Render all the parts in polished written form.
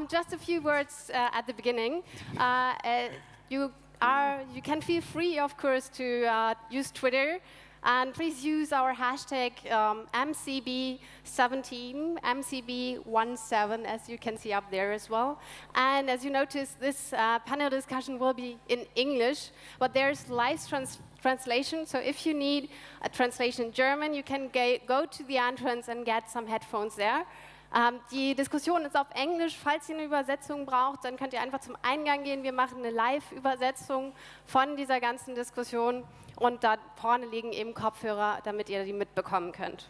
Just a few words at the beginning. You can feel free, of course, to use Twitter. And please use our hashtag MCB17, MCB17, as you can see up there as well. And as you notice, this panel discussion will be in English, but there's live translation. So if you need a translation in German, you can go to the entrance and get some headphones there. Die Diskussion ist auf Englisch. Falls ihr eine Übersetzung braucht, dann könnt ihr einfach zum Eingang gehen. Wir machen eine Live-Übersetzung von dieser ganzen Diskussion. Und da vorne liegen eben Kopfhörer, damit ihr die mitbekommen könnt.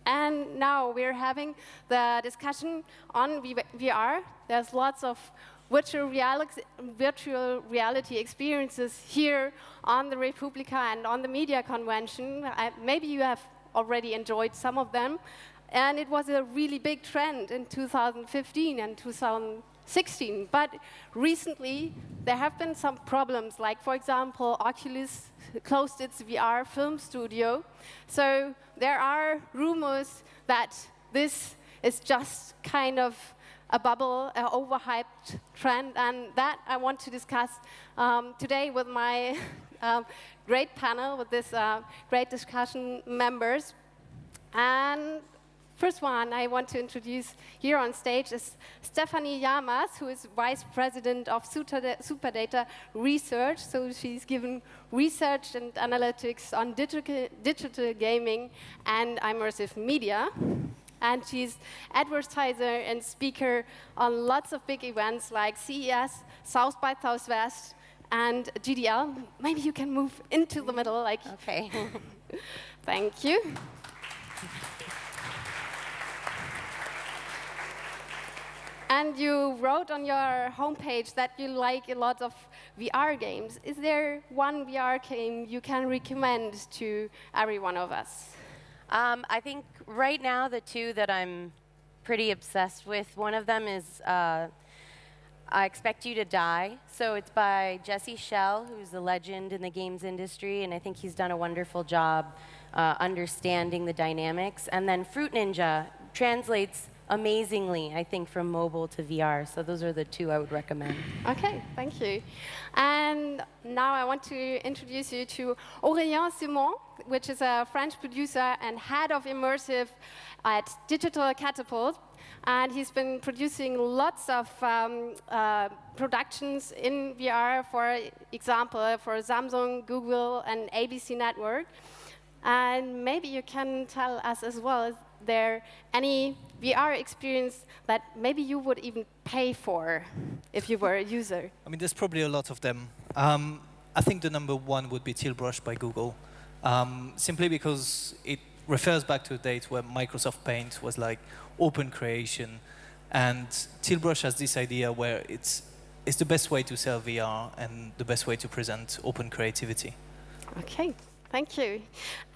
And now we're having the discussion on VR. There's lots of virtual reality experiences here on the Republika and on the media convention. Maybe you have already enjoyed some of them. And it was a really big trend in 2015 and 2016. But recently, there have been some problems. Like, for example, Oculus closed its VR film studio. So there are rumors that this is just kind of a bubble, an overhyped trend. And that I want to discuss today with my great panel, with this great discussion members. And first one I want to introduce here on stage is Stephanie Yamas, who is Vice President of Superdata Research. So she's given research and analytics on digital gaming and immersive media. And she's advertiser and speaker on lots of big events like CES, South by Southwest, and GDL. Maybe you can move into the middle. Like. Okay. Thank you. And you wrote on your homepage that you like a lot of VR games. Is there one VR game you can recommend to every one of us? I think right now the two that I'm pretty obsessed with, one of them is I Expect You to Die. So it's by Jesse Schell, who's a legend in the games industry, and I think he's done a wonderful job understanding the dynamics. And then Fruit Ninja translates amazingly, I think, from mobile to VR. So those are the two I would recommend. Okay, thank you. And now I want to introduce you to Aurélien Simon, which is a French producer and head of immersive at Digital Catapult. And he's been producing lots of productions in VR, for example, for Samsung, Google, and ABC Network. And maybe you can tell us as well, is there any VR experience that maybe you would even pay for if you were a user? I mean, there's probably a lot of them. I think the number one would be Tilbrush by Google, simply because it refers back to a date where Microsoft Paint was like open creation, and Tilbrush has this idea where it's the best way to sell VR and the best way to present open creativity. Okay. Thank you.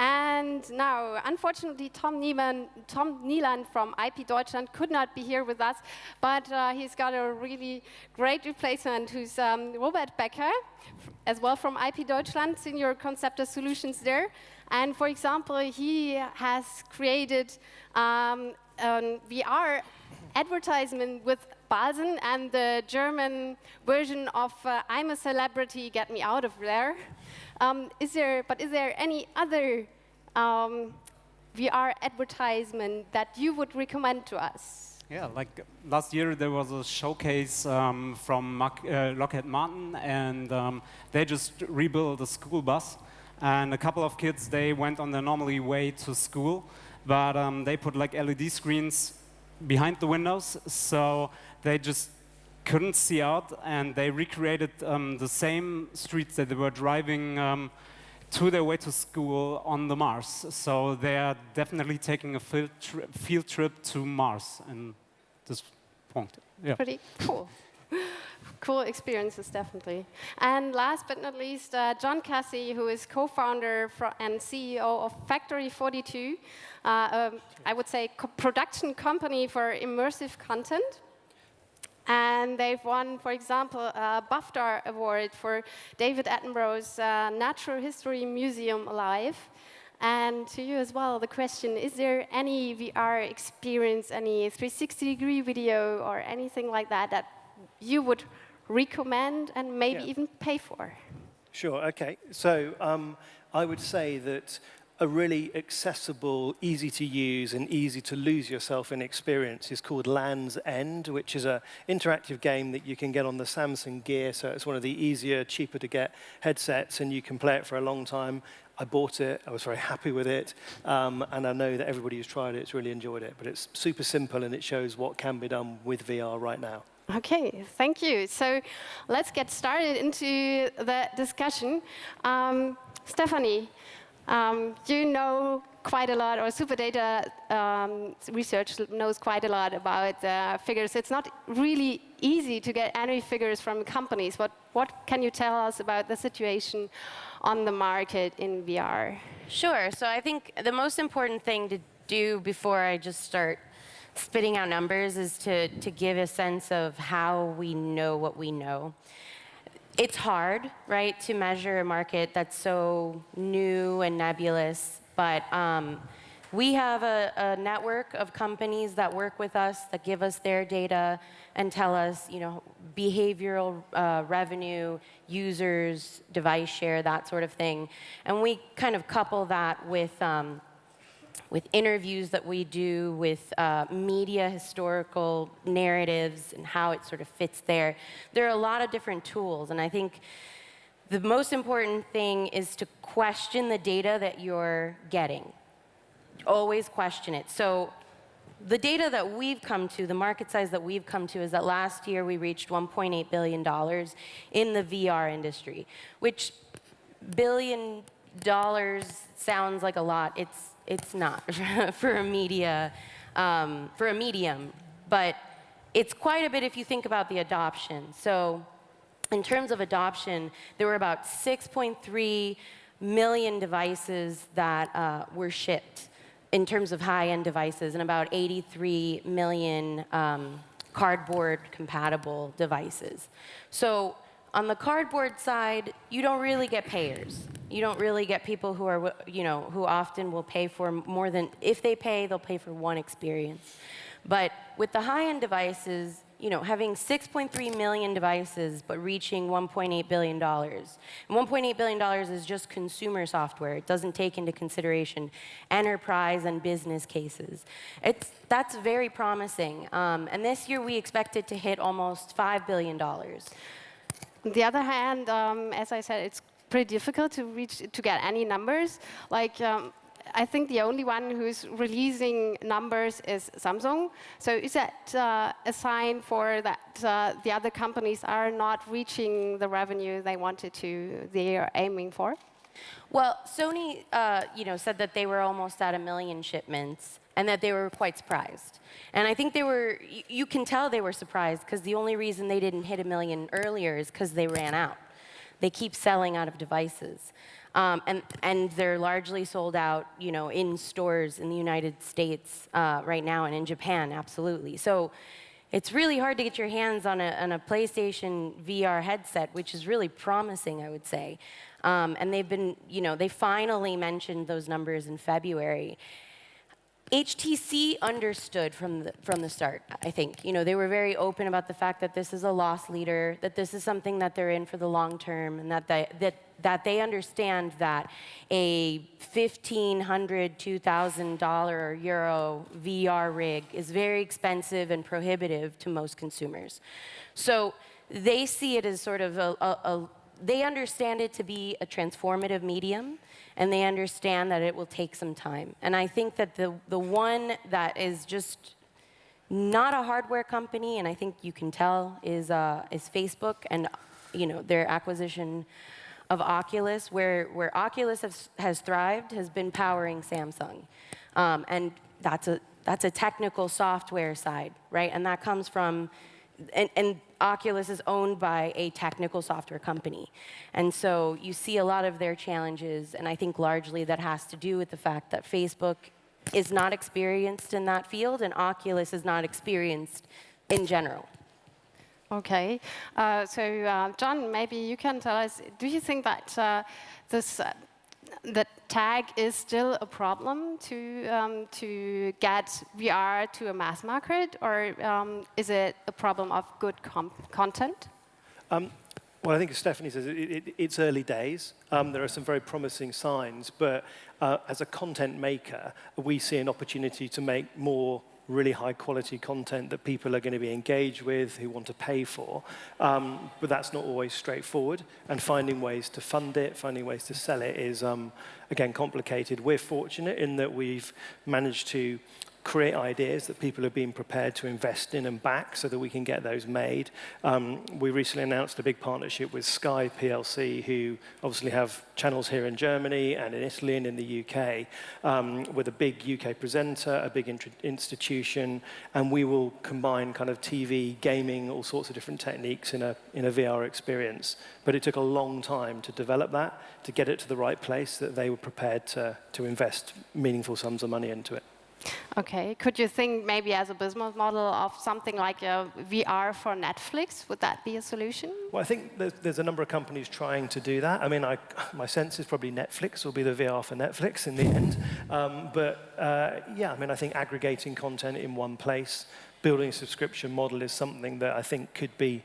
And now, unfortunately, Tom Nieland from IP Deutschland could not be here with us, but he's got a really great replacement, who's Robert Becker, as well from IP Deutschland, Senior Conceptor Solutions there. And for example, he has created a VR advertisement with Balsen and the German version of I'm a Celebrity, Get Me Out of There. Is there any other VR advertisement that you would recommend to us? Yeah, like last year there was a showcase from Lockheed Martin, and they just rebuilt a school bus. And a couple of kids, they went on their normally way to school, but they put like LED screens behind the windows, so they just couldn't see out, and they recreated the same streets that they were driving to their way to school on the Mars. So they are definitely taking a field trip to Mars in this point. Yeah. Pretty cool. Cool experiences, definitely. And last but not least, John Cassie, who is co-founder and CEO of Factory 42, I would say production company for immersive content. And they've won, for example, a BAFTA award for David Attenborough's Natural History Museum Alive. And to you as well, the question, is there any VR experience, any 360-degree video or anything like that that you would recommend and maybe even pay for? Sure, okay. So I would say that a really accessible, easy to use, and easy to lose yourself in experience is called Land's End, which is an interactive game that you can get on the Samsung Gear. So it's one of the easier, cheaper to get headsets, and you can play it for a long time. I bought it, I was very happy with it, and I know that everybody who's tried it's really enjoyed it. But it's super simple, and it shows what can be done with VR right now. Okay, thank you. So let's get started into the discussion. Stephanie, you know quite a lot, or SuperData research knows quite a lot about figures. It's not really easy to get any figures from companies. What can you tell us about the situation on the market in VR? Sure. So I think the most important thing to do before I just start spitting out numbers is to give a sense of how we know what we know. It's hard, right, to measure a market that's so new and nebulous, but we have a network of companies that work with us, that give us their data and tell us, behavioral revenue, users, device share, that sort of thing. And we kind of couple that with interviews that we do, with media historical narratives and how it sort of fits there. There are a lot of different tools, and I think the most important thing is to question the data that you're getting. Always question it. So the data that we've come to, the market size that we've come to, is that last year we reached $1.8 billion in the VR industry, which $1 billion sounds like a lot. It's not for a medium, but it's quite a bit if you think about the adoption. So in terms of adoption, there were about 6.3 million devices that were shipped in terms of high-end devices, and about 83 million cardboard-compatible devices. So on the cardboard side, you don't really get payers. You don't really get people who are, who often will pay for more than, if they pay, they'll pay for one experience. But with the high-end devices, having 6.3 million devices, but reaching $1.8 billion. And $1.8 billion is just consumer software. It doesn't take into consideration enterprise and business cases. That's very promising. And this year, we expect it to hit almost $5 billion. On the other hand, as I said, it's pretty difficult to get any numbers. I think the only one who's releasing numbers is Samsung. So is that a sign for that the other companies are not reaching the revenue they are aiming for? Well, Sony, said that they were almost at 1 million shipments, and that they were quite surprised. And I think you can tell they were surprised, because the only reason they didn't hit 1 million earlier is because they ran out. They keep selling out of devices. And they're largely sold out, in stores in the United States right now, and in Japan, absolutely. So it's really hard to get your hands on a PlayStation VR headset, which is really promising, I would say. And they've been, they finally mentioned those numbers in February. HTC understood from the start, I think. They were very open about the fact that this is a loss leader, that this is something that they're in for the long term, and that they understand that a $1,500, $2,000 or euro VR rig is very expensive and prohibitive to most consumers. So they see it as sort of they understand it to be a transformative medium, and they understand that it will take some time. And I think that the one that is just not a hardware company, and I think you can tell, is Facebook and their acquisition of Oculus, where Oculus has thrived, has been powering Samsung, and that's a technical software side, right? And that comes from and Oculus is owned by a technical software company. And so you see a lot of their challenges, and I think largely that has to do with the fact that Facebook is not experienced in that field, and Oculus is not experienced in general. Okay. John, maybe you can tell us, do you think that the tag is still a problem to get VR to a mass market, or is it a problem of good content? Well, I think as Stephanie says, it's early days. There are some very promising signs, but as a content maker, we see an opportunity to make more really high-quality content that people are going to be engaged with, who want to pay for. But that's not always straightforward, and finding ways to fund it, finding ways to sell it is, again, complicated. We're fortunate in that we've managed to create ideas that people have been prepared to invest in and back so that we can get those made. We recently announced a big partnership with Sky PLC, who obviously have channels here in Germany and in Italy and in the UK, with a big UK presenter, a big institution, and we will combine kind of TV, gaming, all sorts of different techniques in a VR experience. But it took a long time to develop that, to get it to the right place, that they were prepared to invest meaningful sums of money into it. Okay, could you think maybe as a business model of something like a VR for Netflix? Would that be a solution? Well, I think there's a number of companies trying to do that. I mean, my sense is probably Netflix will be the VR for Netflix in the end. Yeah, I mean, I think aggregating content in one place, building a subscription model is something that I think could be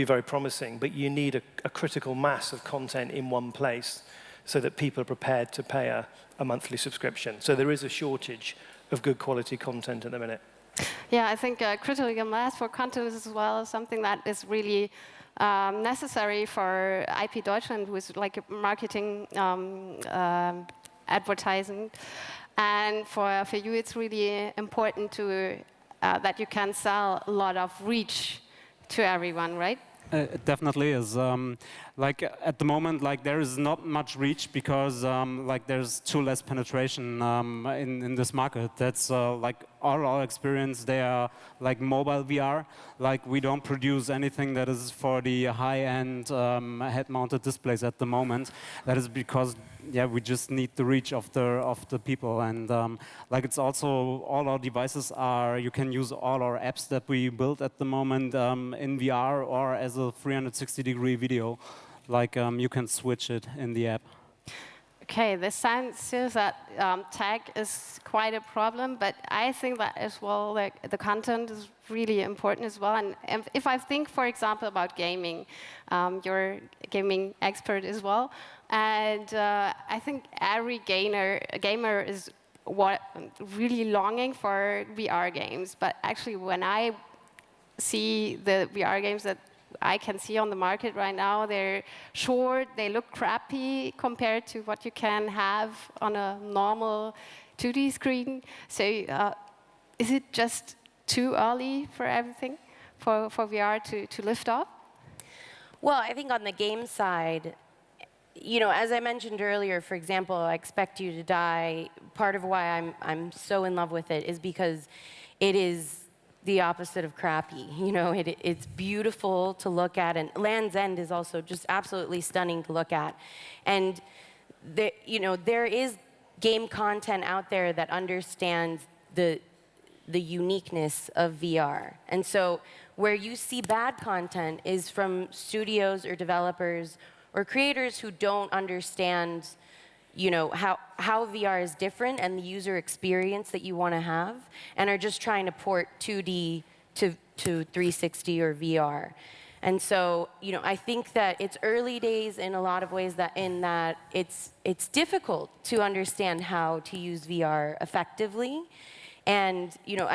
very promising. But you need a critical mass of content in one place so that people are prepared to pay a monthly subscription. So there is a shortage of good quality content at the minute. Yeah, I think critical mass for content as well is something that is really necessary for IP Deutschland, who is like marketing, advertising. And for you, it's really important to that you can sell a lot of reach to everyone, right? It definitely is. Like at the moment, like there is not much reach because like there's too less penetration in this market. That's like all our experience. They are like mobile VR. Like we don't produce anything that is for the high-end head-mounted displays at the moment. That is because we just need the reach of the people, and like it's also all our devices are. You can use all our apps that we built at the moment in VR or as a 360-degree video. Like you can switch it in the app. Okay, this sounds that tag is quite a problem, but I think that as well, like the content is really important as well. And if I think, for example, about gaming, you're a gaming expert as well, and I think every gamer is really longing for VR games. But actually, when I see the VR games that I can see on the market right now, they're short, they look crappy compared to what you can have on a normal 2D screen. So is it just too early for everything, for VR to lift off? Well, I think on the game side, you know, as I mentioned earlier, for example, I Expect You to Die, part of why I'm so in love with it is because it is the opposite of crappy. You know, it's beautiful to look at, and Land's End is also just absolutely stunning to look at. And there is game content out there that understands the uniqueness of VR. And so where you see bad content is from studios or developers or creators who don't understand, you know, how VR is different and the user experience that you want to have, and are just trying to port 2D to 360 or VR. And so, you know, I think that it's early days in a lot of ways that it's difficult to understand how to use VR effectively. And, you know,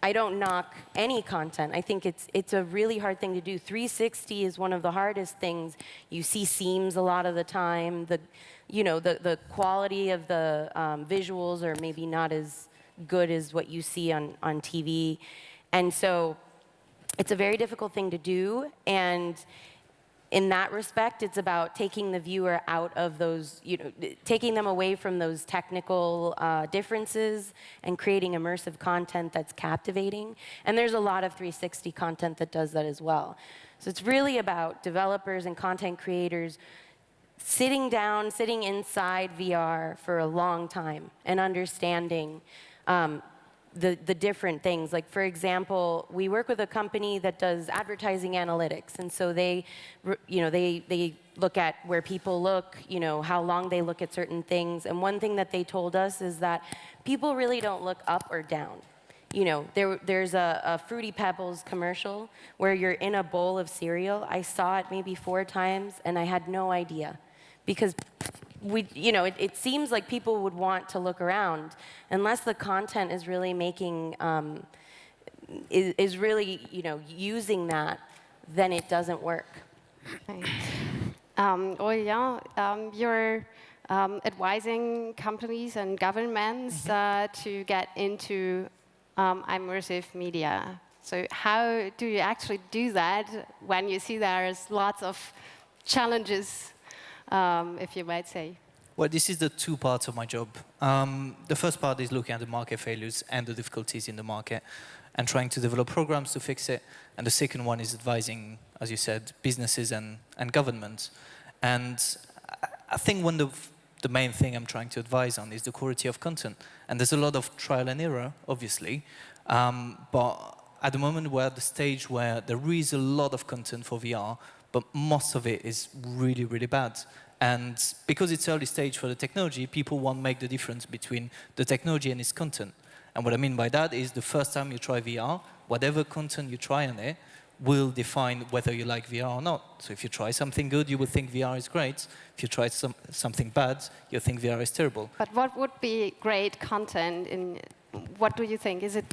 I don't knock any content. I think it's a really hard thing to do. 360 is one of the hardest things. You see seams a lot of the time. The quality of the visuals are maybe not as good as what you see on TV. And so it's a very difficult thing to do. And in that respect, it's about taking the viewer out of those, you know, taking them away from those technical differences and creating immersive content that's captivating. And there's a lot of 360 content that does that as well. So it's really about developers and content creators sitting inside VR for a long time and understanding the different things. Like, for example, we work with a company that does advertising analytics, and so they look at where people look, you know, how long they look at certain things. And one thing that they told us is that people really don't look up or down. You know, there's a Fruity Pebbles commercial where you're in a bowl of cereal. I saw it maybe 4 times, and I had no idea. Because it seems like people would want to look around. Unless the content is really making, is really, using that, then it doesn't work. Okay. You're advising companies and governments to get into immersive media. So how do you actually do that when you see there's lots of challenges, if you might say? Well, this is the 2 parts of my job. The first part is looking at the market failures and the difficulties in the market and trying to develop programs to fix it. And the second one is advising, as you said, businesses and governments. And I think one of the main thing I'm trying to advise on is the quality of content. And there's a lot of trial and error, obviously. But at the moment, we're at the stage where there is a lot of content for VR, but most of it is really, really bad. And because it's early stage for the technology, people won't make the difference between the technology and its content. And what I mean by that is the first time you try VR, whatever content you try on it will define whether you like VR or not. So if you try something good, you will think VR is great. If you try something bad, you'll think VR is terrible. But what would be great content? What do you think? Is it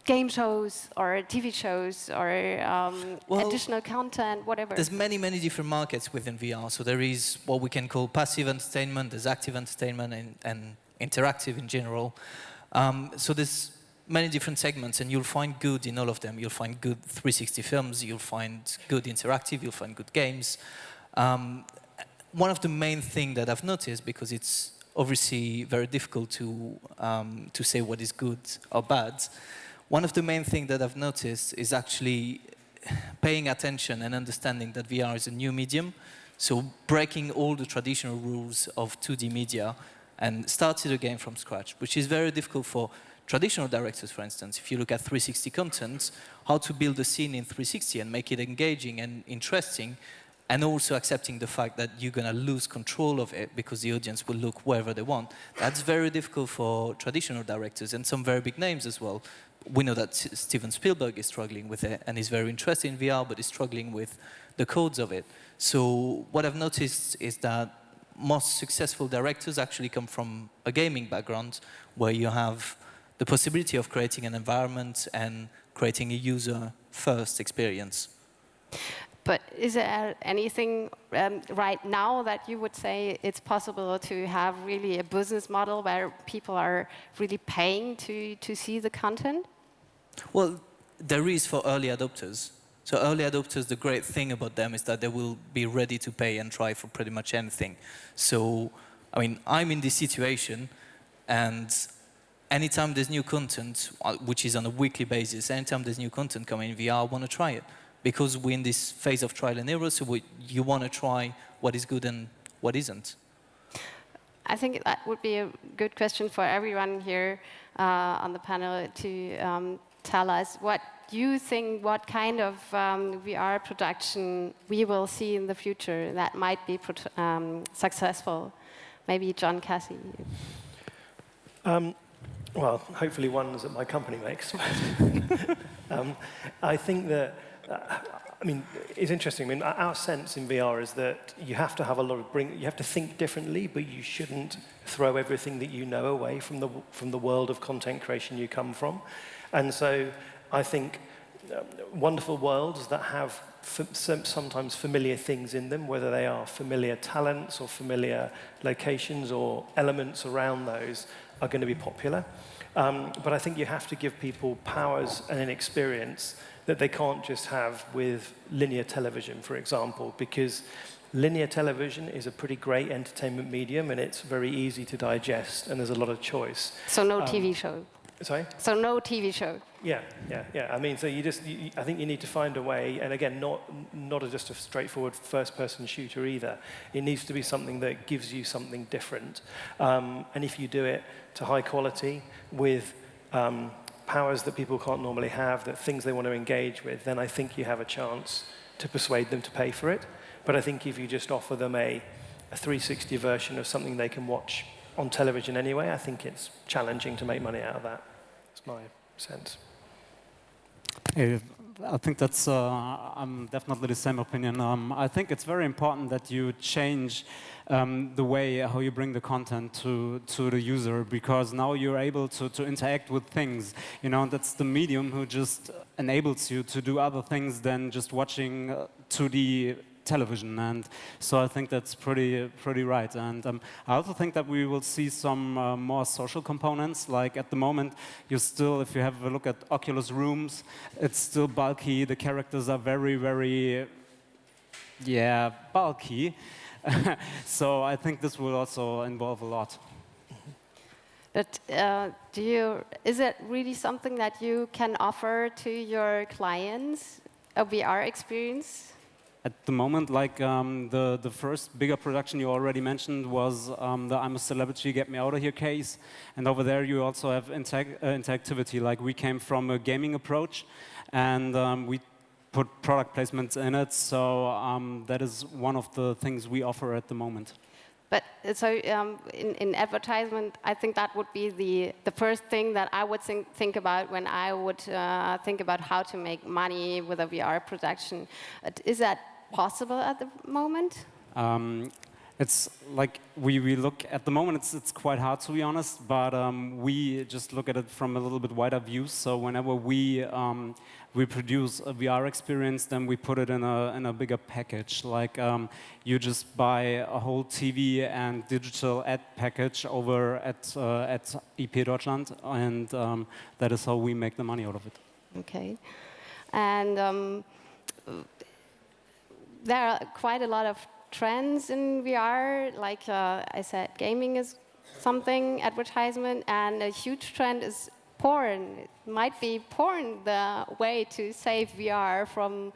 game shows or TV shows or additional content, whatever? There's many, many different markets within VR. So there is what we can call passive entertainment, there's active entertainment, and interactive in general. So there's many different segments, and you'll find good in all of them. You'll find good 360 films, you'll find good interactive, you'll find good games. One of the main things that I've noticed, because it's obviously very difficult to say what is good or bad, one of the main things that I've noticed is actually paying attention and understanding that VR is a new medium, so breaking all the traditional rules of 2D media and starting again from scratch, which is very difficult for traditional directors, for instance. If you look at 360 content, how to build a scene in 360 and make it engaging and interesting, and also accepting the fact that you're going to lose control of it because the audience will look wherever they want. That's very difficult for traditional directors and some very big names as well. We know that Steven Spielberg is struggling with it and is very interested in VR, but is struggling with the codes of it. So what I've noticed is that most successful directors actually come from a gaming background where you have the possibility of creating an environment and creating a user-first experience. But is there anything right now that you would say it's possible to have really a business model where people are really paying to see the content? Well, there is for early adopters. So early adopters, the great thing about them is that they will be ready to pay and try for pretty much anything. So, I mean, I'm in this situation, and anytime there's new content, which is on a weekly basis, anytime there's new content coming in VR, I want to try it. Because we're in this phase of trial and error, so you want to try what is good and what isn't. I think that would be a good question for everyone here on the panel to tell us what you think, what kind of VR production we will see in the future that might be successful. Maybe John Cassie. Well, hopefully ones that my company makes. I think that, I mean, it's interesting. I mean, our sense in VR is that you have to have you have to think differently, but you shouldn't throw everything that you know away from the world of content creation you come from. And so I think wonderful worlds that have sometimes familiar things in them, whether they are familiar talents or familiar locations or elements around those, are going to be popular. But I think you have to give people powers and an experience that they can't just have with linear television, for example, because linear television is a pretty great entertainment medium, and it's very easy to digest, and there's a lot of choice. So no TV show? Sorry? So no TV show? Yeah. I mean, so I think you need to find a way, and again, not just a straightforward first-person shooter either. It needs to be something that gives you something different. And if you do it to high quality with powers that people can't normally have, that things they want to engage with, then I think you have a chance to persuade them to pay for it. But I think if you just offer them a 360 version of something they can watch on television anyway, I think it's challenging to make money out of that. That's my sense. I think that's I'm definitely the same opinion. I think it's very important that you change the way how you bring the content to the user, because now you're able to interact with things. You know, that's the medium who just enables you to do other things than just watching 2D television, and so I think that's pretty right. And I also think that we will see some more social components. Like at the moment, you still, if you have a look at Oculus rooms, it's still bulky. The characters are very, yeah, bulky. So I think this will also involve a lot. But is it really something that you can offer to your clients, a VR experience? At the moment, like the first bigger production you already mentioned was the I'm a Celebrity, Get Me Out of Here case. And over there you also have interactivity. Like we came from a gaming approach, and we put product placements in it. So that is one of the things we offer at the moment. But so in advertisement, I think that would be the first thing that I would think about when I would think about how to make money with a VR production. Is that possible at the moment? It's like we look at the moment. It's quite hard, to be honest. But we just look at it from a little bit wider view. So whenever we produce a VR experience, then we put it in a bigger package. Like you just buy a whole TV and digital ad package over at IP Deutschland, and that is how we make the money out of it. Okay, and there are quite a lot of trends in VR. Like I said, gaming is something, advertisement, and a huge trend is porn. It might be porn the way to save VR from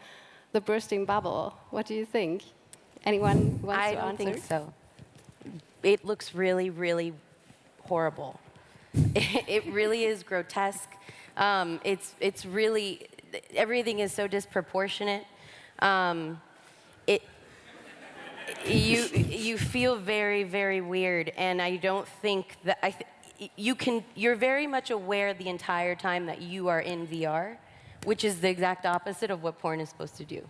the bursting bubble. What do you think? Anyone wants to answer? I don't think so. It looks really horrible. It really is grotesque. It's really, everything is so disproportionate. You feel very weird, and I don't think that you're very much aware the entire time that you are in VR, which is the exact opposite of what porn is supposed to do.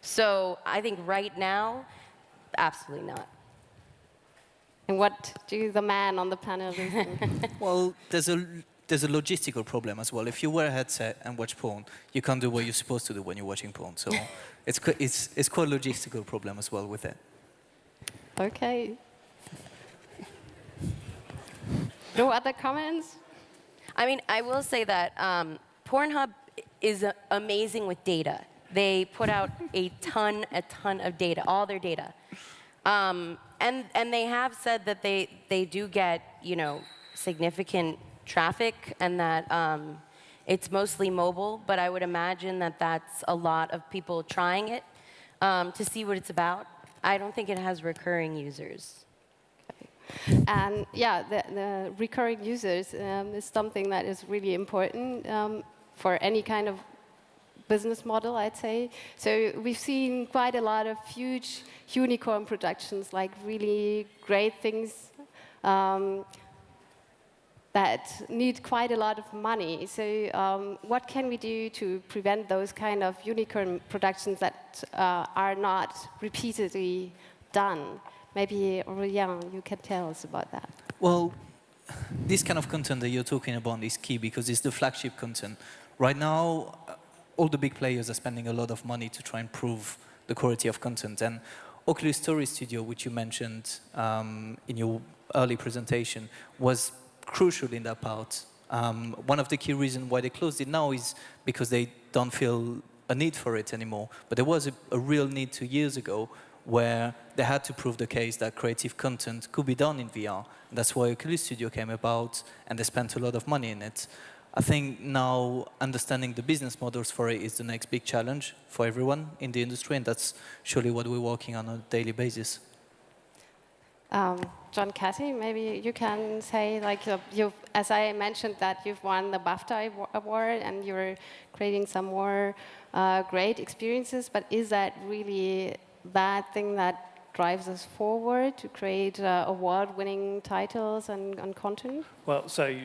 So I think right now, absolutely not. And what do the man on the panel think? Well, there's a logistical problem as well. If you wear a headset and watch porn, you can't do what you're supposed to do when you're watching porn. So it's quite a logistical problem as well with it. Okay. No other comments? I mean, I will say that Pornhub is amazing with data. They put out a ton of data, all their data. And they have said that they do get, you know, significant traffic, and that it's mostly mobile, but I would imagine that that's a lot of people trying it to see what it's about. I don't think it has recurring users. Okay. And yeah, the recurring users is something that is really important for any kind of business model, I'd say. So we've seen quite a lot of huge unicorn productions, like really great things that need quite a lot of money. So what can we do to prevent those kind of unicorn productions that are not repeatedly done? Maybe, Aurélien, you can tell us about that. Well, this kind of content that you're talking about is key because it's the flagship content. Right now, all the big players are spending a lot of money to try and prove the quality of content. And Oculus Story Studio, which you mentioned in your early presentation, was crucial in that part. One of the key reasons why they closed it now is because they don't feel a need for it anymore. But there was a real need 2 years ago where they had to prove the case that creative content could be done in VR. And that's why Oculus Studio came about, and they spent a lot of money in it. I think now understanding the business models for it is the next big challenge for everyone in the industry, and that's surely what we're working on a daily basis. John Cassie, maybe you can say, like, as I mentioned, that you've won the BAFTA award and you're creating some more great experiences, but is that really that thing that drives us forward to create award-winning titles and content? Well, so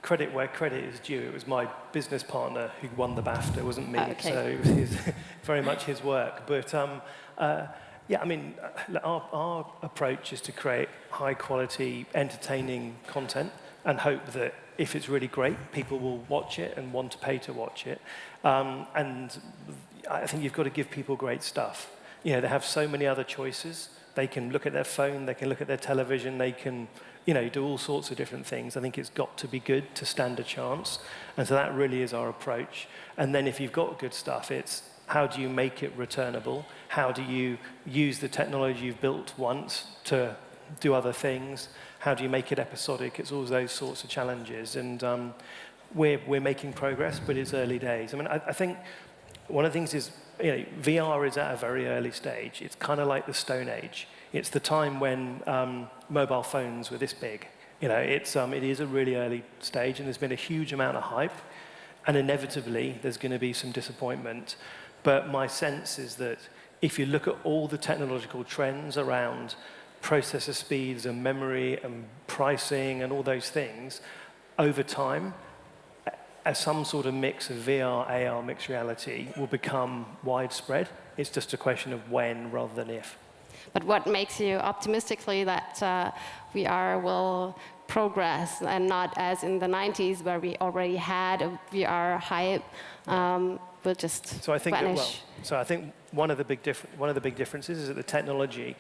credit where credit is due. It was my business partner who won the BAFTA, it wasn't me. Okay. So it was very much his work. But yeah, I mean, our approach is to create high-quality, entertaining content and hope that if it's really great, people will watch it and want to pay to watch it. And I think you've got to give people great stuff. You know, they have so many other choices. They can look at their phone, they can look at their television, they can, you know, do all sorts of different things. I think it's got to be good to stand a chance. And so that really is our approach. And then if you've got good stuff, it's how do you make it returnable? How do you use the technology you've built once to do other things? How do you make it episodic? It's all those sorts of challenges. And we're making progress, but it's early days. I mean, I think one of the things is, you know, VR is at a very early stage. It's kind of like the Stone Age. It's the time when mobile phones were this big. You know, it is a really early stage, and there's been a huge amount of hype, and inevitably there's going to be some disappointment. But my sense is that if you look at all the technological trends around processor speeds and memory and pricing and all those things, over time, as some sort of mix of VR, AR, mixed reality will become widespread. It's just a question of when rather than if. But what makes you optimistically that VR will progress and not as in the 90s where we already had a VR hype will just vanish? So I think one of the big differences is that the technology,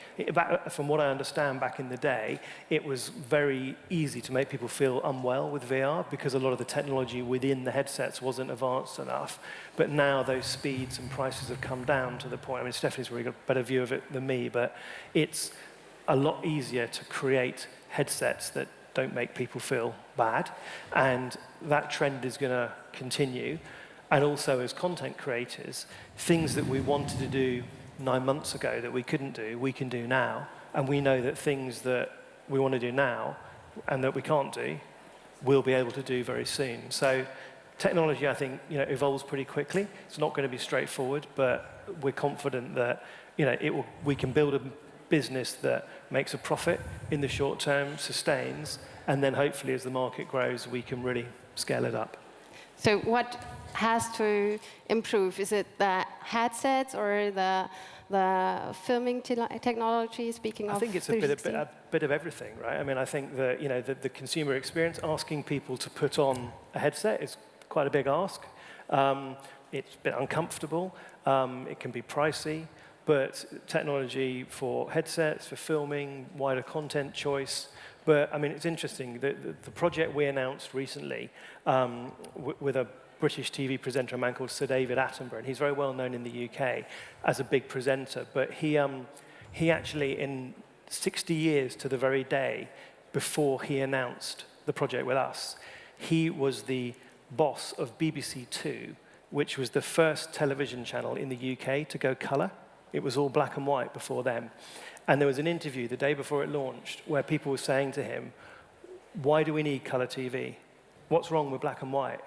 from what I understand back in the day, it was very easy to make people feel unwell with VR because a lot of the technology within the headsets wasn't advanced enough. But now those speeds and prices have come down to the point, I mean, Stephanie's really got a better view of it than me, but it's a lot easier to create headsets that don't make people feel bad. And that trend is going to continue. And also, as content creators, things that we wanted to do 9 months ago that we couldn't do, we can do now. And we know that things that we want to do now and that we can't do, we'll be able to do very soon. So technology, I think, you know, evolves pretty quickly. It's not going to be straightforward, but we're confident that, you know, we can build a business that makes a profit in the short term, sustains, and then hopefully as the market grows, we can really scale it up. So what has to improve? Is it the headsets or the filming technology? Speaking of, I think it's a bit of everything, right? I mean, I think that, you know, the consumer experience, asking people to put on a headset is quite a big ask. It's a bit uncomfortable. It can be pricey, but technology for headsets, for filming, wider content choice. But I mean, it's interesting. The project we announced recently with a British TV presenter, a man called Sir David Attenborough, and he's very well known in the UK as a big presenter. But he actually, in 60 years to the very day before he announced the project with us, he was the boss of BBC Two, which was the first television channel in the UK to go colour. It was all black and white before then. And there was an interview the day before it launched where people were saying to him, why do we need colour TV? What's wrong with black and white?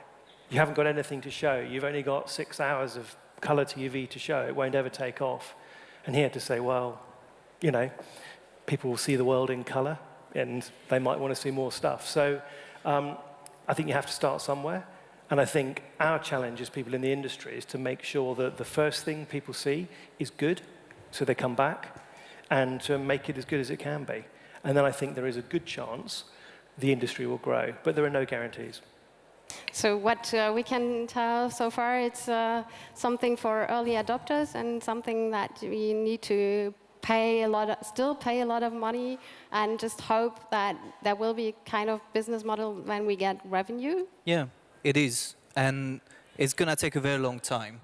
You haven't got anything to show. You've only got 6 hours of colour TV to show. It won't ever take off. And he had to say, well, you know, people will see the world in colour and they might want to see more stuff. So I think you have to start somewhere. And I think our challenge as people in the industry is to make sure that the first thing people see is good, so they come back, and to make it as good as it can be. And then I think there is a good chance the industry will grow, but there are no guarantees. So what we can tell so far, it's something for early adopters and something that we need to still pay a lot of money and just hope that there will be kind of business model when we get revenue. Yeah, it is. And it's going to take a very long time.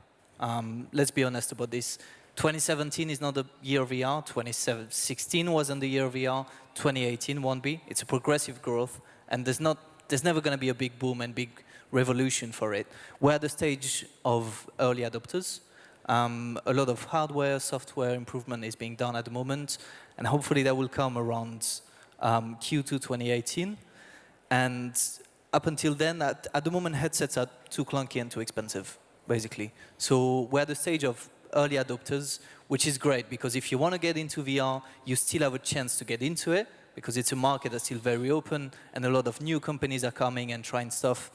Let's be honest about this. 2017 is not the year of VR. 2016 wasn't the year of VR. 2018 won't be. It's a progressive growth. And there's never going to be a big boom and big revolution for it. We're at the stage of early adopters. A lot of hardware, software improvement is being done at the moment, and hopefully that will come around Q2 2018. And up until then, at the moment, headsets are too clunky and too expensive, basically. So we're at the stage of early adopters, which is great, because if you want to get into VR, you still have a chance to get into it, because it's a market that's still very open, and a lot of new companies are coming and trying stuff.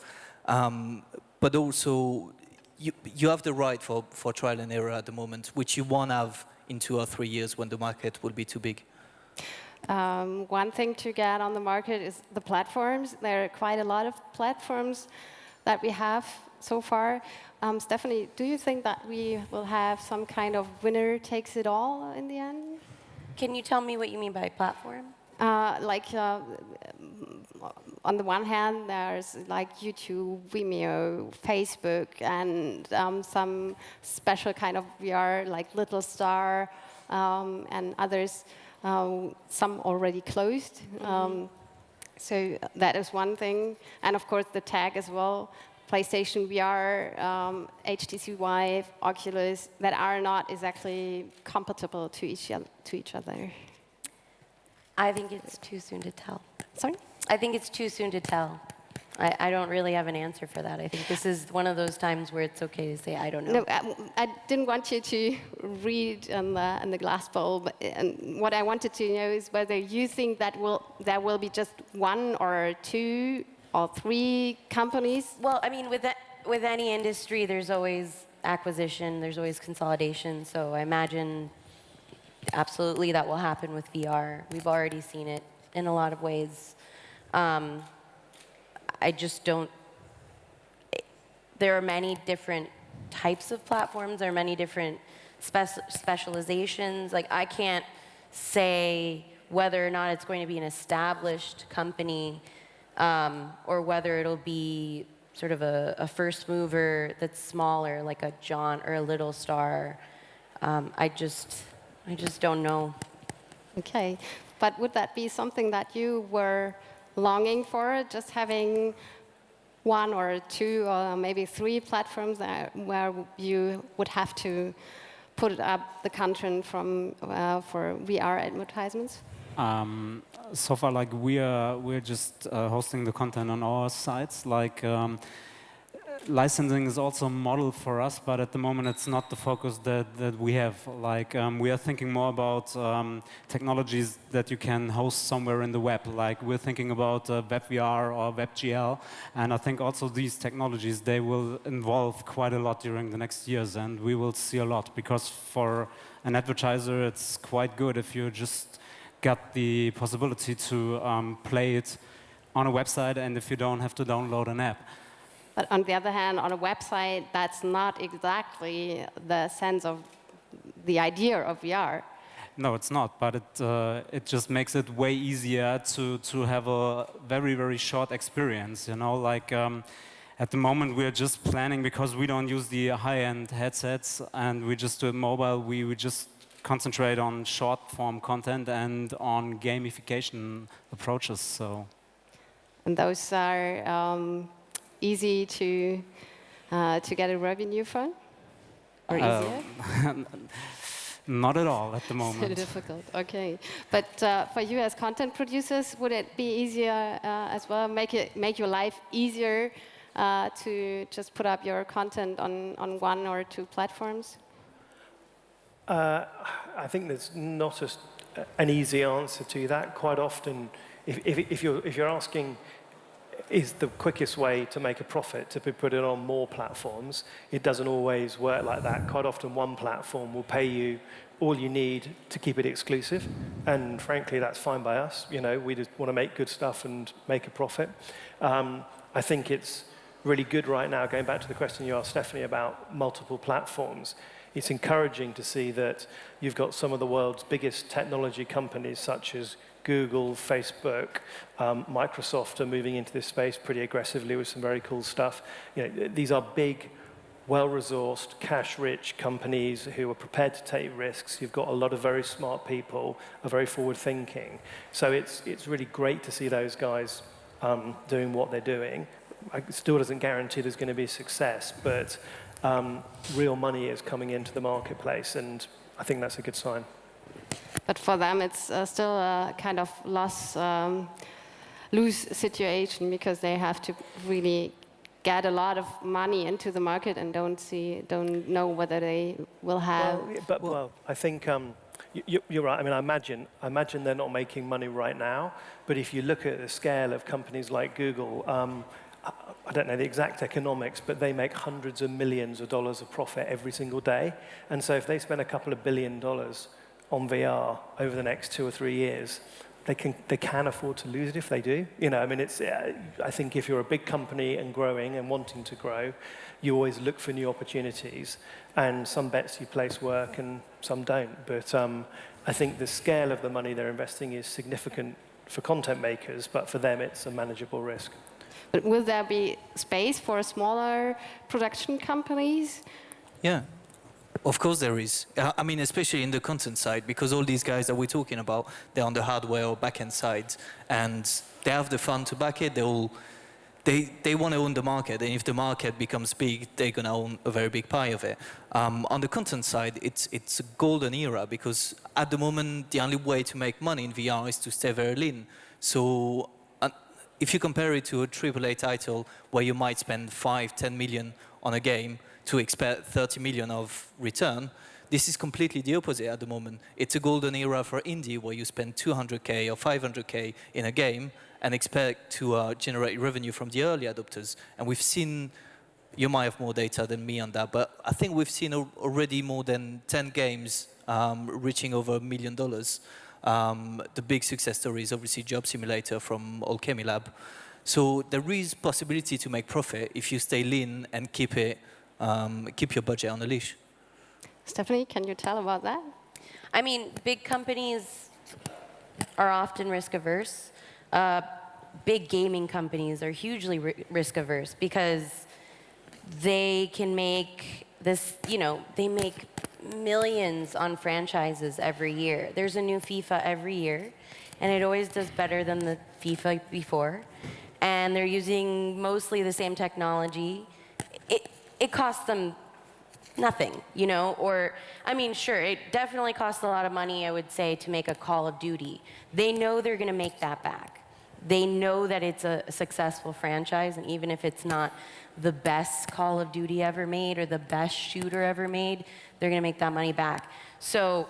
But also, you have the right for trial and error at the moment, which you won't have in 2 or 3 years when the market will be too big. One thing to get on the market is the platforms. There are quite a lot of platforms that we have so far. Stephanie, do you think that we will have some kind of winner takes it all in the end? Can you tell me what you mean by platform? On the one hand, there's like YouTube, Vimeo, Facebook, and some special kind of VR, like Little Star, and others. Some already closed. So that is one thing. And of course, the tag as well. PlayStation VR, HTC Vive, Oculus, that are not exactly compatible to each other. I think it's too soon to tell. Sorry? I think it's too soon to tell. I don't really have an answer for that. I think this is one of those times where it's okay to say, I don't know. No, I didn't want you to read in the glass bowl, but what I wanted to know is whether you think that there will be just 1 or 2 or 3 companies. Well, I mean, with any industry, there's always acquisition, there's always consolidation, so I imagine absolutely that will happen with VR. We've already seen it in a lot of ways. I just don't. There are many different types of platforms. There are many different specializations. Like, I can't say whether or not it's going to be an established company or whether it'll be sort of a first mover that's smaller, like a John or a Little Star. I just don't know. Okay, but would that be something that you were longing for, just having 1 or 2 or maybe 3 platforms where you would have to put up the content from for VR advertisements? So far, like we're just hosting the content on our sites. Like licensing is also a model for us, but at the moment it's not the focus that we have. Like we are thinking more about technologies that you can host somewhere in the web. Like we're thinking about WebVR or WebGL, and I think also these technologies, they will evolve quite a lot during the next years, and we will see a lot, because for an advertiser it's quite good if you just got the possibility to play it on a website, and if you don't have to download an app. But on the other hand, on a website, that's not exactly the sense of the idea of VR. No, it's not, but it just makes it way easier to have a very, very short experience, you know? Like, at the moment, we're just planning, because we don't use the high-end headsets, and we just do it mobile, we just concentrate on short-form content and on gamification approaches, so. And those are easy to get a revenue from? Or easier? Not at all at the moment. So difficult, okay. But for you as content producers, would it be easier as well, make your life easier to just put up your content on 1 or 2 platforms? I think there's not an easy answer to that. Quite often, if you're asking, is the quickest way to make a profit to put it on more platforms, it doesn't always work like that. Quite often, one platform will pay you all you need to keep it exclusive, and frankly, that's fine by us. You know, we just want to make good stuff and make a profit. I think it's really good right now, going back to the question you asked Stephanie about multiple platforms. It's encouraging to see that you've got some of the world's biggest technology companies, such as Google, Facebook, Microsoft, are moving into this space pretty aggressively with some very cool stuff. You know, these are big, well-resourced, cash-rich companies who are prepared to take risks. You've got a lot of very smart people, are very forward-thinking. So it's really great to see those guys doing what they're doing. It still doesn't guarantee there's going to be success, but real money is coming into the marketplace, and I think that's a good sign. But for them, it's still a kind of lose situation, because they have to really get a lot of money into the market and don't know whether they will have. Well, I think you're right. I mean, I imagine they're not making money right now. But if you look at the scale of companies like Google, I don't know the exact economics, but they make hundreds of millions of dollars of profit every single day. And so if they spend a couple of $1 billion on VR over the next 2 or 3 years, they can afford to lose it if they do. You know, I mean, I think if you're a big company and growing and wanting to grow, you always look for new opportunities. And some bets you place work and some don't. But I think the scale of the money they're investing is significant for content makers, but for them it's a manageable risk. But will there be space for smaller production companies? Yeah. Of course there is. I mean, especially in the content side, because all these guys that we're talking about, they're on the hardware or back-end side, and they have the fund to back it. They want to own the market, and if the market becomes big, they're going to own a very big pie of it. On the content side, it's a golden era, because at the moment, the only way to make money in VR is to stay very lean. So if you compare it to a AAA title where you might spend 5–10 million on a game to expect 30 million of return, this is completely the opposite at the moment. It's a golden era for indie, where you spend 200K or 500K in a game and expect to generate revenue from the early adopters. And we've seen, you might have more data than me on that, but I think we've seen already more than 10 games reaching over $1 million. The big success story is obviously Job Simulator from Alchemy Lab. So there is possibility to make profit if you stay lean and keep your budget on a leash. Stephanie, can you tell about that? I mean, big companies are often risk averse. Big gaming companies are hugely risk averse, because they can make this, you know, they make millions on franchises every year. There's a new FIFA every year, and it always does better than the FIFA before. And they're using mostly the same technology. It costs them nothing, you know? Or, I mean, sure, it definitely costs a lot of money, I would say, to make a Call of Duty. They know they're going to make that back. They know that it's a successful franchise, and even if it's not the best Call of Duty ever made or the best shooter ever made, they're going to make that money back. So,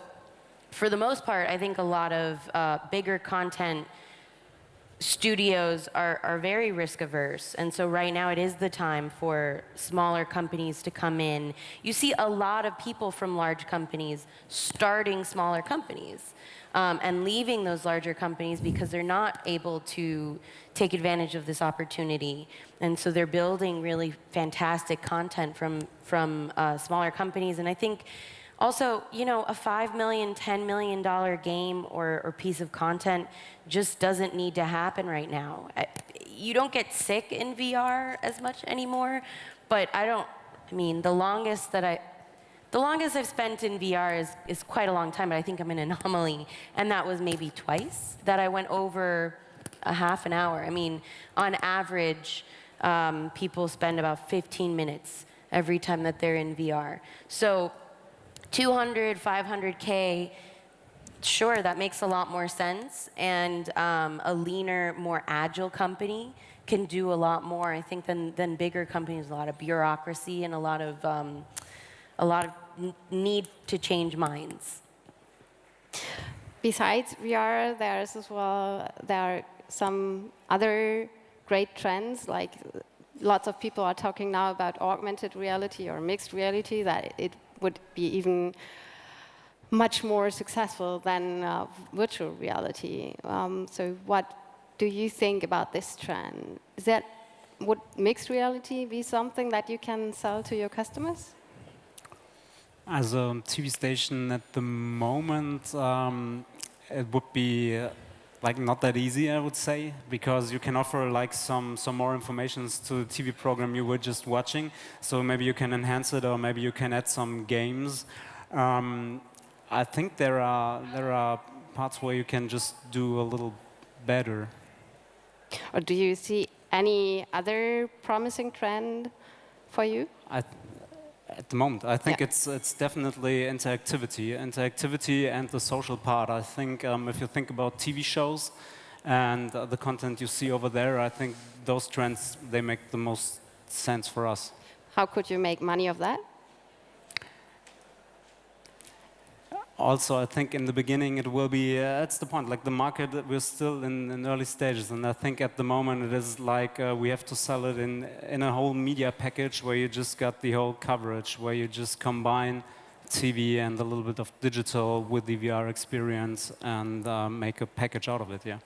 for the most part, I think a lot of bigger content studios are very risk averse, and so right now it is the time for smaller companies to come in. You see a lot of people from large companies starting smaller companies and leaving those larger companies because they're not able to take advantage of this opportunity, and so they're building really fantastic content from smaller companies. And I think also, you know, a $5 million, $10 million game or piece of content just doesn't need to happen right now. You don't get sick in VR as much anymore, but I mean, the longest I've spent in VR is quite a long time, but I think I'm an anomaly, and that was maybe twice that I went over a half an hour. I mean, on average, people spend about 15 minutes every time that they're in VR. So 200, 500K, sure, that makes a lot more sense. And a leaner, more agile company can do a lot more, I think, than bigger companies. A lot of bureaucracy and a lot of need to change minds. Besides VR, there are some other great trends, like lots of people are talking now about augmented reality or mixed reality, that it would be even much more successful than virtual reality. So what do you think about this trend? Would mixed reality be something that you can sell to your customers? As a TV station at the moment, it would be like not that easy, I would say, because you can offer like some more information to the TV program you were just watching. So maybe you can enhance it, or maybe you can add some games. I think there are parts where you can just do a little better. Or do you see any other promising trend for you? At the moment, I think it's definitely interactivity and the social part. I think if you think about TV shows and the content you see over there, I think those trends, they make the most sense for us. How could you make money of that? Also, I think in the beginning it will be, that's the point, like the market, we're still in early stages, and I think at the moment it is like we have to sell it in a whole media package where you just got the whole coverage, where you just combine TV and a little bit of digital with the VR experience and make a package out of it, yeah.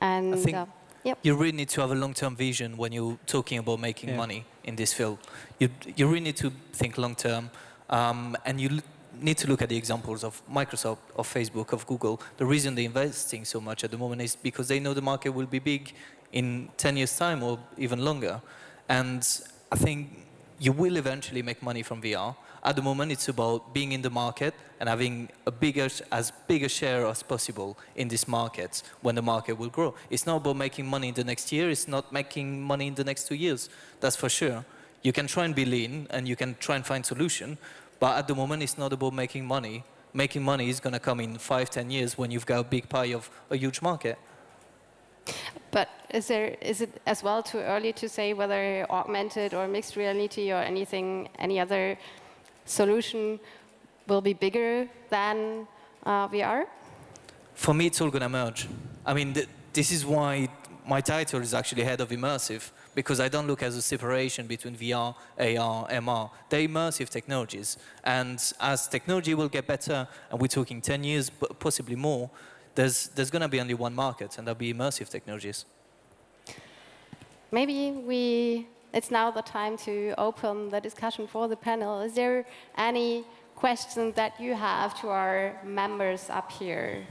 And I think yep. you really need to have a long-term vision when you're talking about making money in this field. You really need to think long-term, and you need to look at the examples of Microsoft, of Facebook, of Google. The reason they're investing so much at the moment is because they know the market will be big in 10 years' time or even longer. And I think you will eventually make money from VR. At the moment, it's about being in the market and having as big a share as possible in this market when the market will grow. It's not about making money in the next year. It's not making money in the next 2 years. That's for sure. You can try and be lean and you can try and find solution. But at the moment, it's not about making money. Making money is going to come in 5, 10 years when you've got a big pie of a huge market. But is it as well too early to say whether augmented or mixed reality or any other solution will be bigger than VR? For me, it's all going to merge. I mean, this is why my title is actually Head of Immersive, because I don't look at a separation between VR, AR, MR. They're immersive technologies. And as technology will get better, and we're talking 10 years, possibly more, there's going to be only one market, and that'll be immersive technologies. Maybe it's now the time to open the discussion for the panel. Is there any question that you have to our members up here?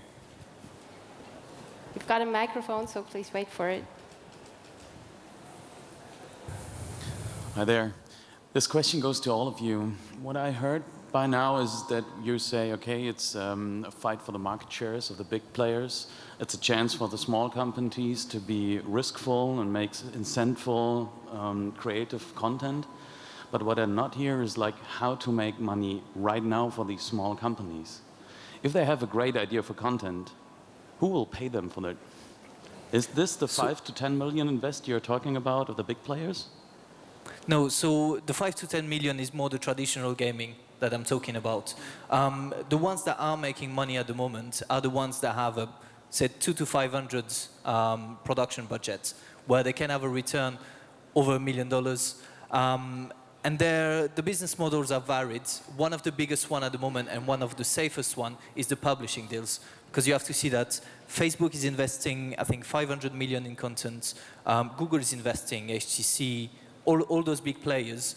We've got a microphone, so please wait for it. Hi there. This question goes to all of you. What I heard by now is that you say, okay, it's a fight for the market shares of the big players. It's a chance for the small companies to be riskful and make incentful, creative content. But what I not hear is like how to make money right now for these small companies. If they have a great idea for content, who will pay them for that? Is this the 5 to 10 million invest you're talking about of the big players? No, so the 5 to 10 million is more the traditional gaming that I'm talking about. The ones that are making money at the moment are the ones that have a, say, 200 to 500 production budget, where they can have a return over $1 million. And the business models are varied. One of the biggest one at the moment and one of the safest one is the publishing deals. Because you have to see that Facebook is investing, I think, 500 million in content. Google is investing, HTC, all those big players.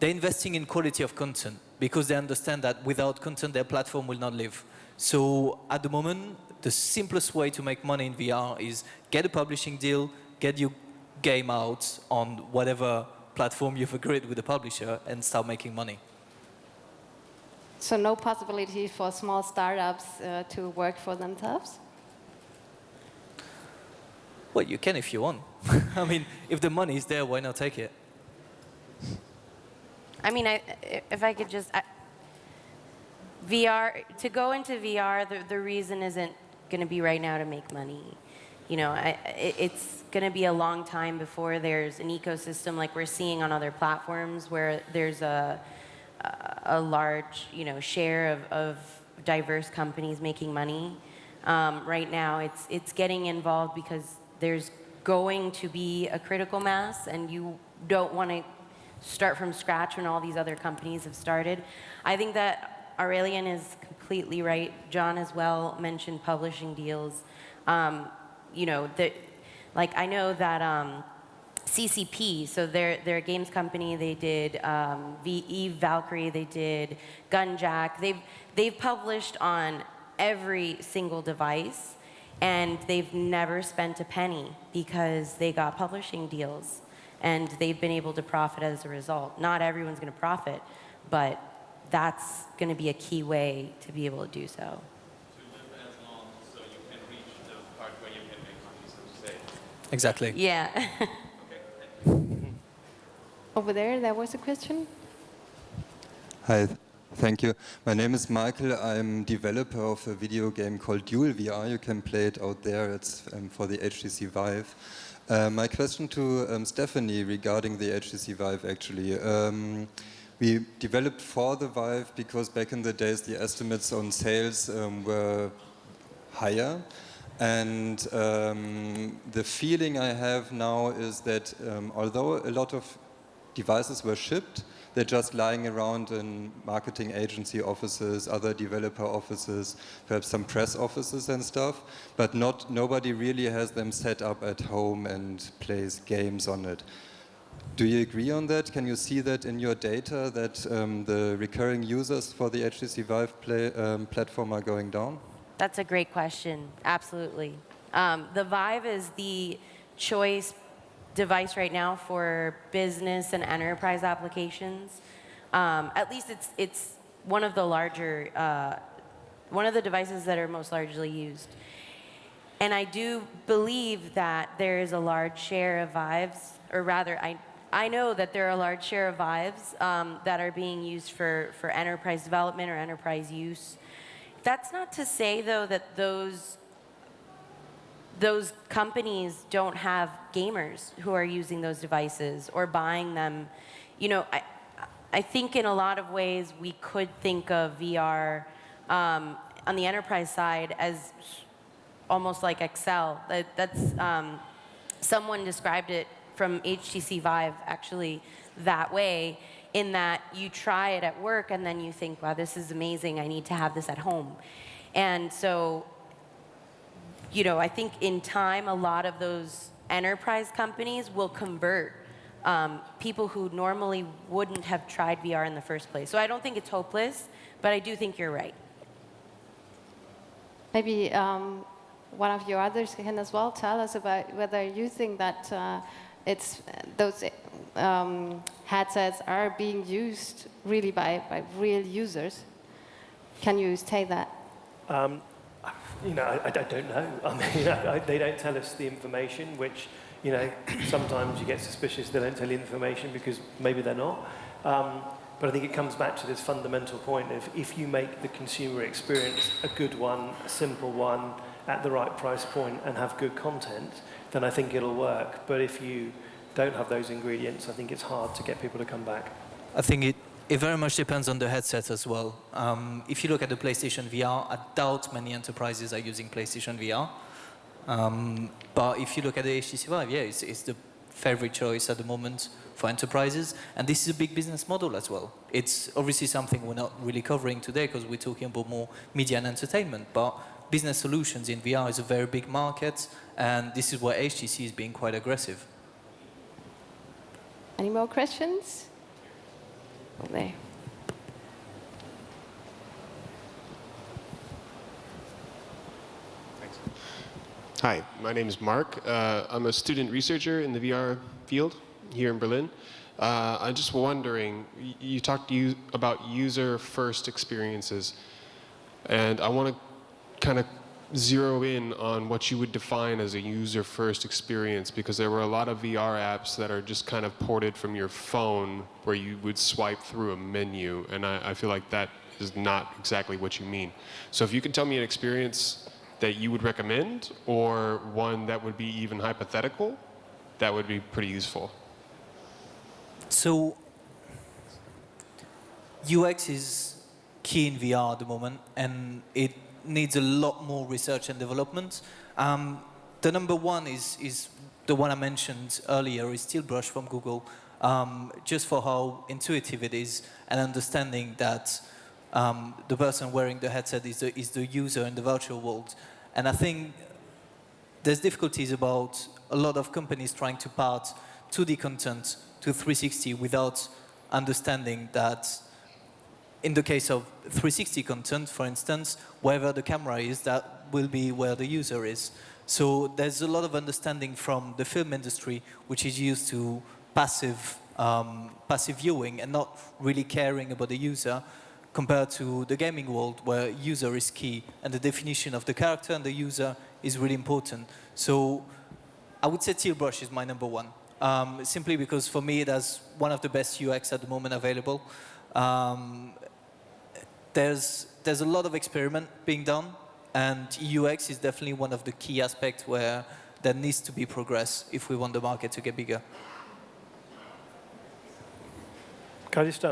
They're investing in quality of content because they understand that without content, their platform will not live. So at the moment, the simplest way to make money in VR is get a publishing deal, get your game out on whatever platform you've agreed with the publisher, and start making money. So no possibility for small startups to work for themselves? Well, you can if you want. I mean, if the money is there, why not take it? I mean, if I could just... VR, to go into VR, the reason isn't going to be right now to make money. You know, it's going to be a long time before there's an ecosystem like we're seeing on other platforms where there's a large, you know, share of diverse companies making money. Right now, it's getting involved because there's going to be a critical mass, and you don't want to start from scratch when all these other companies have started. I think that Aurelian is completely right. John as well mentioned publishing deals. You know, like I know that CCP, so they're a games company. They did Eve Valkyrie. They did Gunjack. They've published on every single device, and they've never spent a penny because they got publishing deals, and they've been able to profit as a result. Not everyone's going to profit, but that's going to be a key way to be able to do so. Exactly. Yeah. Over there was a question. Hi, thank you. My name is Michael. I'm developer of a video game called Dual VR. You can play it out there. It's for the HTC Vive. My question to Stephanie regarding the HTC Vive, actually. We developed for the Vive because back in the days the estimates on sales were higher. And the feeling I have now is that although a lot of devices were shipped, they're just lying around in marketing agency offices, other developer offices, perhaps some press offices and stuff, but nobody really has them set up at home and plays games on it. Do you agree on that? Can you see that in your data, that the recurring users for the HTC Vive platform are going down? That's a great question, absolutely. The Vive is the choice device right now for business and enterprise applications. At least it's one of the larger, one of the devices that are most largely used. And I do believe that there is a large share of Vives, or rather, I know that there are a large share of Vives that are being used for enterprise development or enterprise use. That's not to say, though, that those companies don't have gamers who are using those devices or buying them. You know, I think in a lot of ways we could think of VR on the enterprise side as almost like Excel. Someone described it from HTC Vive actually that way, in that you try it at work and then you think, wow, this is amazing, I need to have this at home. And so, you know, I think in time, a lot of those enterprise companies will convert people who normally wouldn't have tried VR in the first place. So I don't think it's hopeless, but I do think you're right. Maybe one of your others can as well tell us about whether you think that those headsets are being used really by real users. Can you say that? You know, I don't know. I mean, they don't tell us the information, which, you know, sometimes you get suspicious they don't tell you information because maybe they're not. But I think it comes back to this fundamental point of if you make the consumer experience a good one, a simple one, at the right price point and have good content, then I think it'll work. But if you don't have those ingredients, I think it's hard to get people to come back. I think it very much depends on the headset as well. If you look at the PlayStation VR, I doubt many enterprises are using PlayStation VR. But if you look at the HTC Vive, yeah, it's the favorite choice at the moment for enterprises. And this is a big business model as well. It's obviously something we're not really covering today because we're talking about more media and entertainment. But business solutions in VR is a very big market. And this is where HTC is being quite aggressive. Any more questions? Over there. Thanks. Hi, my name is Mark. I'm a student researcher in the VR field here in Berlin. I'm just wondering, you talked about user-first experiences, and I want to kind of zero in on what you would define as a user-first experience, because there were a lot of VR apps that are just kind of ported from your phone where you would swipe through a menu, and I feel like that is not exactly what you mean. So if you could tell me an experience that you would recommend, or one that would be even hypothetical, that would be pretty useful. So UX is key in VR at the moment, and it needs a lot more research and development. The number one is the one I mentioned earlier, is Steel Brush from Google, just for how intuitive it is and understanding that the person wearing the headset is the user in the virtual world. And I think there's difficulties about a lot of companies trying to part 2D content to 360 without understanding that in the case of 360 content, for instance, wherever the camera is, that will be where the user is. So there's a lot of understanding from the film industry, which is used to passive viewing and not really caring about the user, compared to the gaming world, where user is key, and the definition of the character and the user is really important. So I would say Steel Brush is my number one, simply because for me, that's one of the best UX at the moment available. There's a lot of experiment being done, and UX is definitely one of the key aspects where there needs to be progress if we want the market to get bigger. Can I just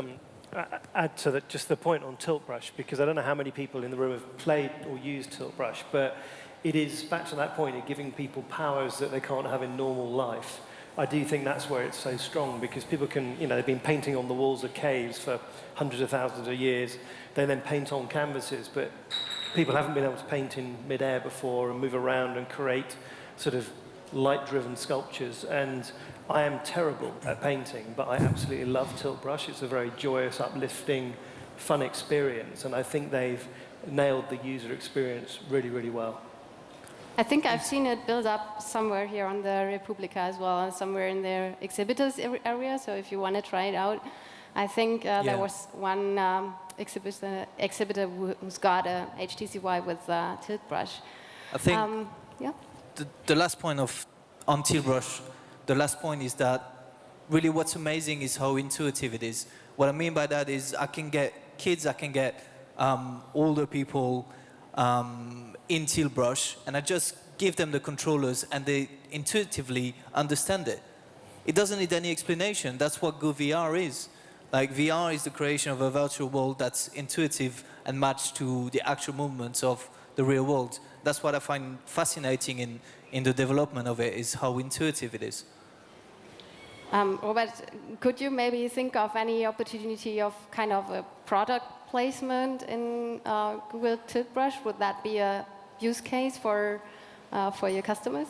add to that, just the point on tilt brush, because I don't know how many people in the room have played or used tilt brush, but it is back to that point of giving people powers that they can't have in normal life. I do think that's where it's so strong, because people can, they've been painting on the walls of caves for hundreds of thousands of years. They then paint on canvases, but people haven't been able to paint in mid-air before and move around and create sort of light-driven sculptures. And I am terrible at painting, but I absolutely love tilt brush. It's a very joyous, uplifting, fun experience, and I think they've nailed the user experience really, really well. I think I've seen it build up somewhere here on the Republika as well, somewhere in their exhibitors area. So if you want to try it out, I think there was one exhibitor who's got a HTC Vive with tilt brush. I think the last point on tilt brush, the last point is that really what's amazing is how intuitive it is. What I mean by that is I can get kids, I can get older people in tilt brush, and I just give them the controllers and they intuitively understand it. It doesn't need any explanation. That's what Go VR is. Like, VR is the creation of a virtual world that's intuitive and matched to the actual movements of the real world. That's what I find fascinating in the development of it, is how intuitive it is. Robert, could you maybe think of any opportunity of kind of a product placement in Google Tilt Brush? Would that be a use case for your customers?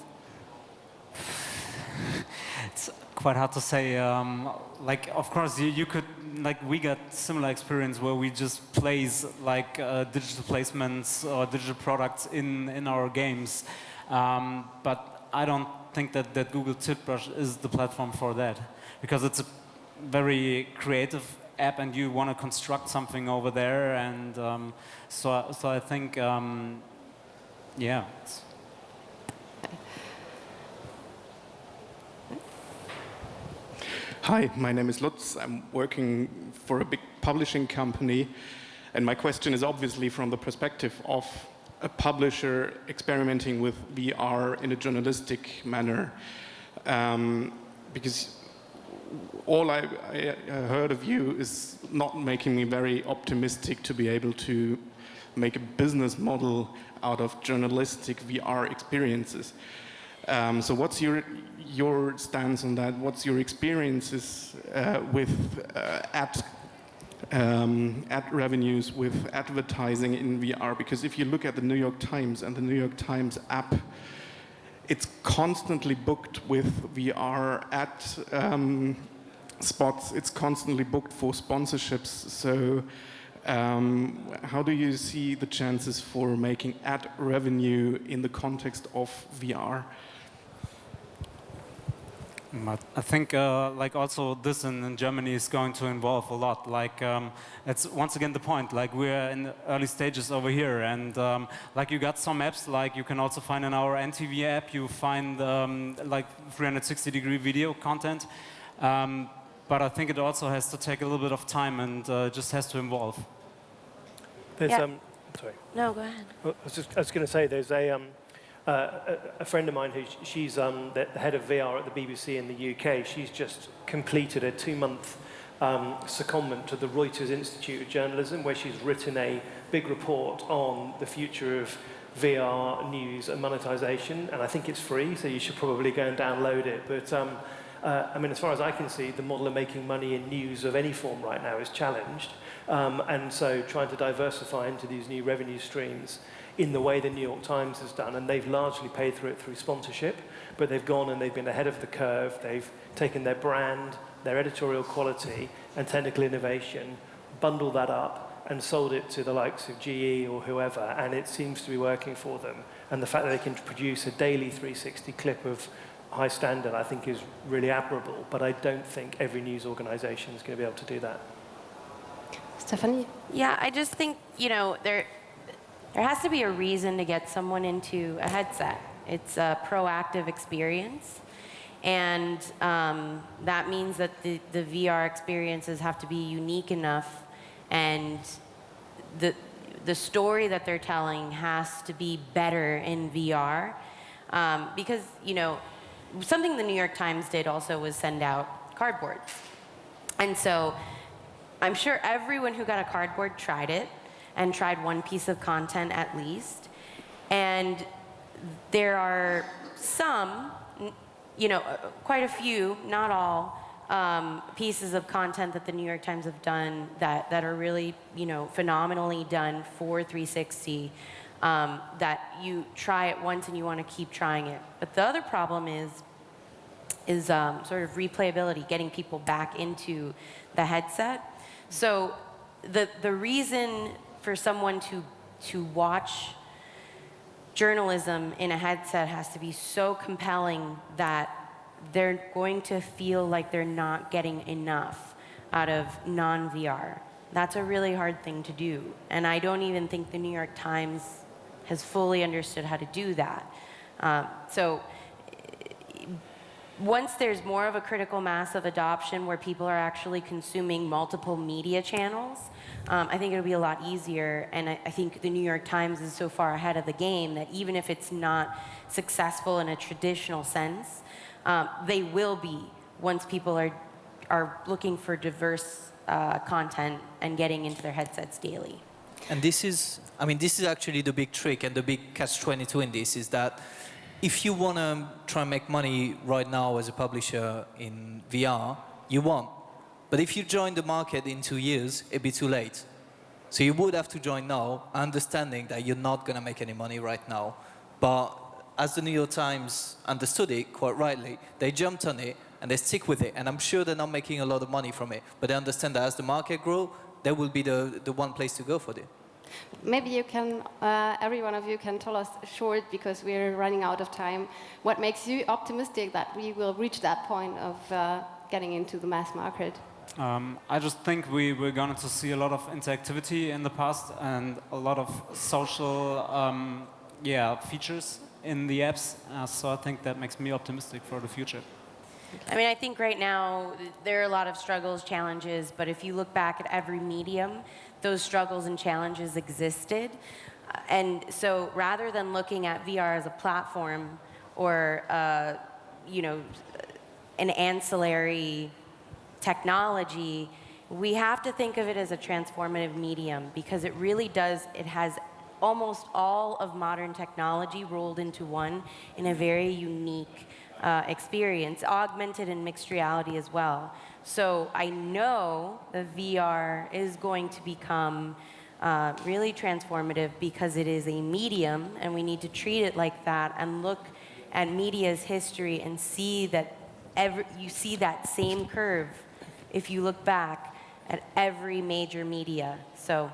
It's quite hard to say. Like, of course, you could, like, we got similar experience where we just place like digital placements or digital products in our games. But I don't think that Google Tilt Brush is the platform for that, because it's a very creative app and you want to construct something over there, and so I think yeah. Hi, my name is Lutz. I'm working for a big publishing company, and my question is obviously from the perspective of a publisher experimenting with VR in a journalistic manner, because all I heard of you is not making me very optimistic to be able to make a business model out of journalistic VR experiences. So what's your stance on that? What's your experiences with ad revenues, with advertising in VR? Because if you look at the New York Times and the New York Times app, it's constantly booked with VR ad spots. It's constantly booked for sponsorships. So how do you see the chances for making ad revenue in the context of VR? I think like also this in Germany is going to involve a lot. Like it's once again the point. Like we're in the early stages over here, and like you got some apps. Like you can also find in our NTV app. You find like 360-degree video content. But I think it also has to take a little bit of time and just has to evolve. There's Yeah. Sorry. No, go ahead. I was going to say there's a friend of mine she's the head of VR at the BBC in the UK. She's just completed a 2-month secondment to the Reuters Institute of Journalism, where she's written a big report on the future of VR news and monetization. And I think it's free, so you should probably go and download it. But I mean, as far as I can see, the model of making money in news of any form right now is challenged. And so trying to diversify into these new revenue streams in the way the New York Times has done, and they've largely paid through it through sponsorship, but they've gone and they've been ahead of the curve. They've taken their brand, their editorial quality, and technical innovation, bundled that up, and sold it to the likes of GE or whoever, and it seems to be working for them. And the fact that they can produce a daily 360 clip of high standard, I think, is really admirable, but I don't think every news organization is going to be able to do that. Stephanie? Yeah, I just think, you know, there has to be a reason to get someone into a headset. It's a proactive experience, and that means that the VR experiences have to be unique enough and the story that they're telling has to be better in VR, because, you know, something the New York Times did also was send out cardboard. And so I'm sure everyone who got a cardboard tried it, and tried one piece of content at least. And there are some, you know, quite a few, not all, pieces of content that the New York Times have done that are really, you know, phenomenally done for 360, that you try it once and you want to keep trying it. But the other problem is sort of replayability, getting people back into the headset. So the reason for someone to watch journalism in a headset has to be so compelling that they're going to feel like they're not getting enough out of non-VR. That's a really hard thing to do. And I don't even think the New York Times has fully understood how to do that. So once there's more of a critical mass of adoption where people are actually consuming multiple media channels, I think it'll be a lot easier. And I think the New York Times is so far ahead of the game that even if it's not successful in a traditional sense, they will be once people are looking for diverse content and getting into their headsets daily. And this is, I mean, this is actually the big trick and the big catch-22 in this, is that if you want to try and make money right now as a publisher in VR, you won't. But if you join the market in 2 years, it'd be too late. So you would have to join now, understanding that you're not going to make any money right now. But as the New York Times understood it quite rightly, they jumped on it and they stick with it. And I'm sure they're not making a lot of money from it. But they understand that as the market grows, that will be the one place to go for it. Maybe you can, every one of you can tell us short, because we're running out of time, what makes you optimistic that we will reach that point of getting into the mass market? I just think we're going to see a lot of interactivity in the past and a lot of social features in the apps. So I think that makes me optimistic for the future. I mean, I think right now there are a lot of struggles, challenges, but if you look back at every medium, those struggles and challenges existed. And so rather than looking at VR as a platform or, you know, an ancillary technology, we have to think of it as a transformative medium, because it really does, it has almost all of modern technology rolled into one in a very unique experience, augmented and mixed reality as well. So I know the VR is going to become really transformative, because it is a medium and we need to treat it like that and look at media's history and see that you see that same curve if you look back at every major media. So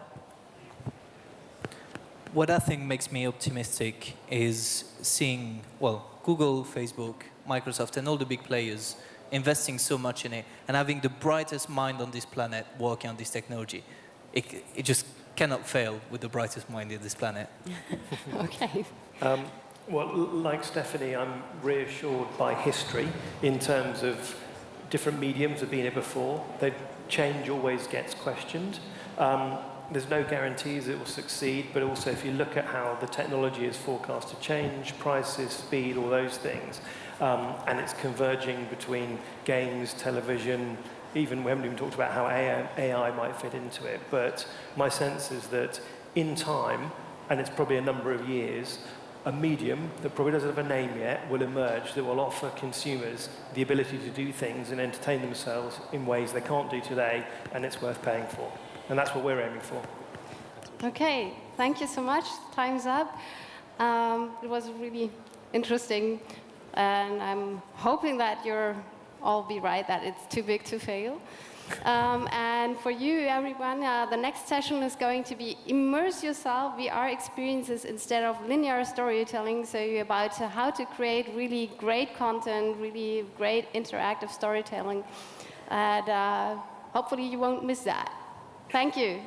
what I think makes me optimistic is seeing, well, Google, Facebook, Microsoft, and all the big players investing so much in it and having the brightest mind on this planet working on this technology. It just cannot fail with the brightest mind in this planet. Okay. Well, like Stephanie, I'm reassured by history in terms of different mediums have been here before. The change always gets questioned. There's no guarantees it will succeed, but also if you look at how the technology is forecast to change, prices, speed, all those things, and it's converging between games, television, even we haven't even talked about how AI might fit into it, but my sense is that in time, and it's probably a number of years, a medium that probably doesn't have a name yet will emerge that will offer consumers the ability to do things and entertain themselves in ways they can't do today, and it's worth paying for. And that's what we're aiming for. Okay, thank you so much. Time's up. It was really interesting, and I'm hoping that you'll all be right, that it's too big to fail. And for you, everyone, the next session is going to be Immerse Yourself VR Experiences instead of linear storytelling. So about how to create really great content, really great interactive storytelling. And hopefully you won't miss that. Thank you.